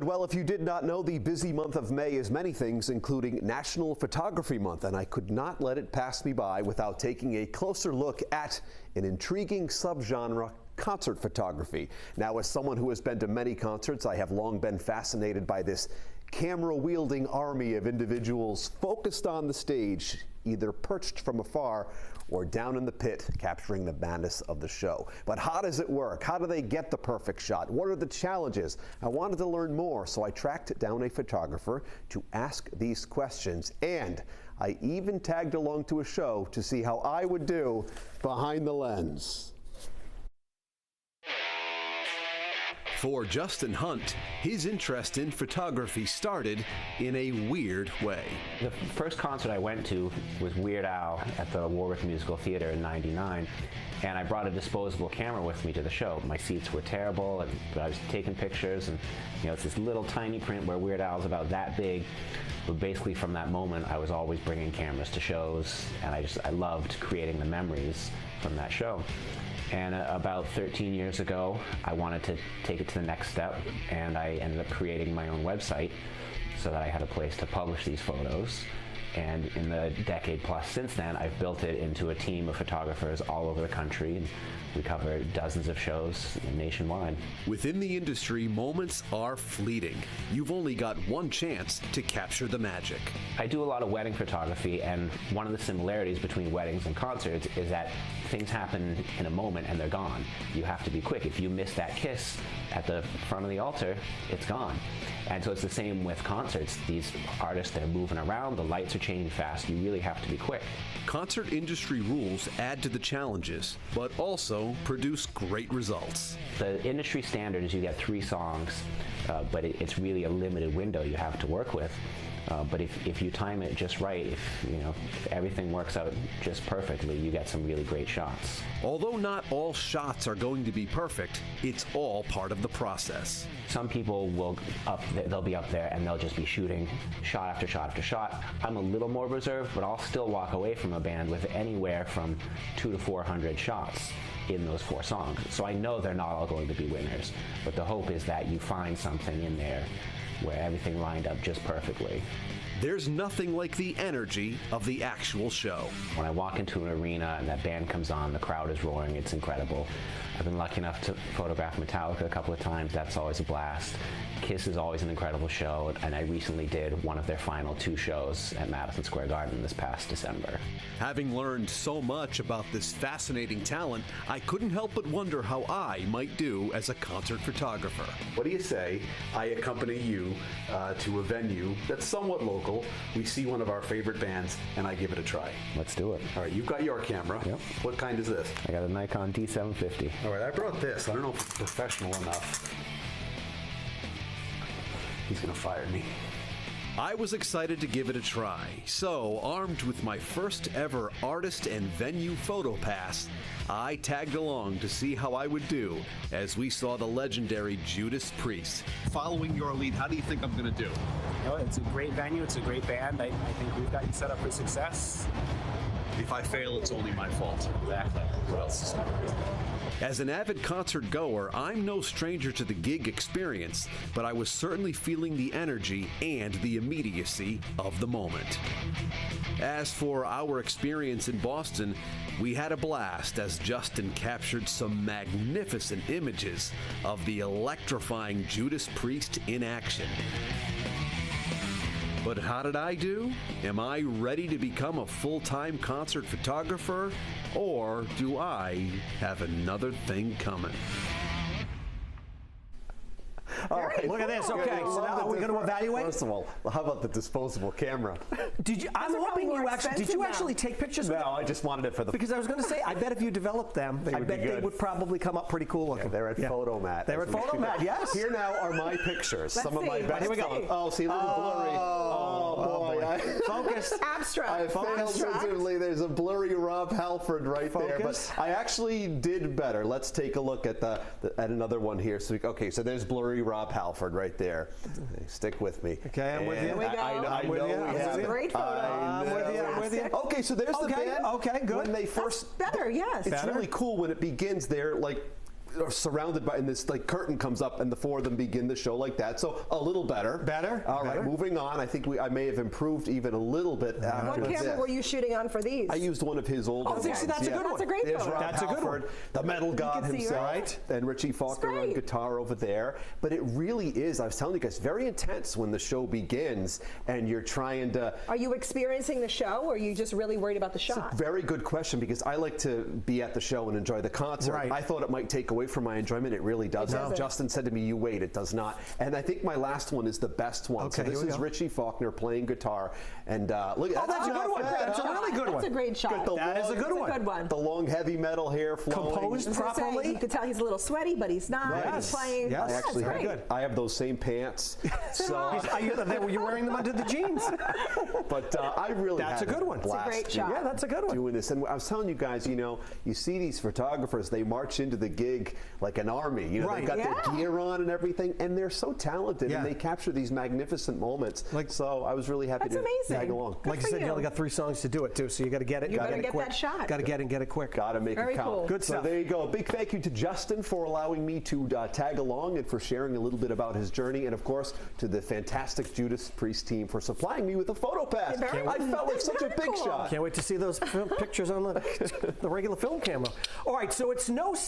Well, if you did not know, the busy month of May is many things, including National Photography Month, and I could not let it pass me by without taking a closer look at an intriguing subgenre, concert photography. Now, as someone who has been to many concerts, I have long been fascinated by this camera-wielding army of individuals focused on the stage, either perched from afar or down in the pit, capturing the madness of the show. But how does it work? How do they get the perfect shot? What are the challenges? I wanted to learn more, so I tracked down a photographer to ask these questions, and I even tagged along to a show to see how I would do behind the lens. For Justin Hunt, his interest in photography started in a weird way. The first concert I went to was Weird Al at the Warwick Musical Theater in '99, and I brought a disposable camera with me to the show. My seats were terrible, and I was taking pictures, and it's this little tiny print where Weird Al's about that big. But basically from that moment, I was always bringing cameras to shows, and I loved creating the memories from that show. And about 13 years ago, I wanted to take it to the next step, and I ended up creating my own website so that I had a place to publish these photos. And in the decade plus since then, I've built it into a team of photographers all over the country. And we cover dozens of shows nationwide. Within the industry, moments are fleeting. You've only got one chance to capture the magic. I do a lot of wedding photography, and one of the similarities between weddings and concerts is that things happen in a moment and they're gone. You have to be quick. If you miss that kiss at the front of the altar, it's gone. And so it's the same with concerts. These artists, they're moving around, the lights are changing fast. You really have to be quick. Concert industry rules add to the challenges, but also produce great results. The industry standard is you get 3 songs, but it's really a limited window you have to work with. But if you time it just right, if everything works out just perfectly, you get some really great shots. Although not all shots are going to be perfect, it's all part of the process. Some people they'll be up there and they'll just be shooting shot after shot after shot. I'm a little more reserved, but I'll still walk away from a band with anywhere from 200 to 400 shots in those 4 songs. So I know they're not all going to be winners, but the hope is that you find something in there where everything lined up just perfectly. There's nothing like the energy of the actual show. When I walk into an arena and that band comes on, the crowd is roaring, it's incredible. I've been lucky enough to photograph Metallica a couple of times. That's always a blast. Kiss is always an incredible show, and I recently did one of their final 2 shows at Madison Square Garden this past December. Having learned so much about this fascinating talent, I couldn't help but wonder how I might do as a concert photographer. What do you say I accompany you to a venue that's somewhat local, we see one of our favorite bands, and I give it a try? Let's do it. All right, you've got your camera. Yep. What kind is this? I got a Nikon D750. All right, I brought this. I don't know if it's professional enough. He's gonna fire me. I was excited to give it a try, so armed with my first ever artist and venue photo pass, I tagged along to see how I would do as we saw the legendary Judas Priest. Following your lead, how do you think I'm gonna do? It's a great venue, it's a great band. I think we've got you set up for success. If I fail, it's only my fault. Exactly. What else is As an avid concert goer, I'm no stranger to the gig experience, but I was certainly feeling the energy and the immediacy of the moment. As for our experience in Boston, we had a blast as Justin captured some magnificent images of the electrifying Judas Priest in action. But how did I do? Am I ready to become a full-time concert photographer? Or do I have another thing coming? All right, look at this. Okay, so now are we going to evaluate? First of all, how about the disposable camera? I'm hoping you actually. Did you actually take pictures? No, I just wanted it for the. Because I was going to say, I bet if you developed them, I bet they would probably come up pretty cool looking. Yeah, they're at Photomat. They're at Photomat. Yes. Here now are my pictures. Let's Some of my see. best. Here we go. photos. Oh, see, a little blurry. Oh boy. Focus. Abstract. I failed miserably. There's a blurry Rob Halford right there, but I actually did better. Let's take a look at at another one here. So okay, so there's blurry Rob Halford right there. Stick with me. Okay, I'm with you. Here we go. I know we have This is a great photo. I'm with you. Okay, so there's the band. Okay, good. When they first Better, yes. It's really cool when it begins. They're like are surrounded by, and this like curtain comes up, and the four of them begin the show like that. So a little better. Better. All right, Better. moving on. I think I may have improved even a little bit. After What camera this. were you shooting on for these? I used one of his older Oh, ones. that's a good one. That's a great There's photo. Rob That's a good Halford, one. the metal god can see himself, right. and Richie Faulkner on great. guitar over there. But it really is, I was telling you guys, very intense when the show begins and you're trying to. Are you experiencing the show, or are you just really worried about the shot? Very good question, because I like to be at the show and enjoy the concert. Right. I thought it might take away from my enjoyment. It really doesn't. doesn't. Justin said to me, "You wait, it does not." And I think my last one is the best one. Okay, so this here we is go. Richie Faulkner playing guitar, and look. Oh, that's a good one. That's a really good one. That's a great shot. That is a good That's one. a good one. The long, heavy metal hair flowing. Composed I was gonna say, properly. you could tell he's a little sweaty, but he's not. Yes. He's playing. Yes. Oh, I that's actually great. have, I have those same pants. So, Were you wearing them under the jeans? but I really That's had a good one. It's a blast great shot. Yeah, that's a good one. doing this. And I was telling you guys, you know, you see these photographers, they march into the gig like an army. You know, Right. they've got Yeah. their gear on and everything, and they're so talented, Yeah. and they capture these magnificent moments. So I was really happy That's to amazing. tag along. Good Like you for said, you you. only got 3 songs to do it too, so you got to get it. You gotta better get it get quick. that shot. Got to get it and get it quick. Got to make Very it count. cool. Good So stuff. there you go. A big thank you to Justin for allowing me to tag along and for sharing a little bit about his journey, and of course to the fantastic Judas Priest team for supplying me with a photo pass. Very I felt like such a very big cool. shot. Can't wait to see those pictures on the regular film camera. All right, so it's no secret.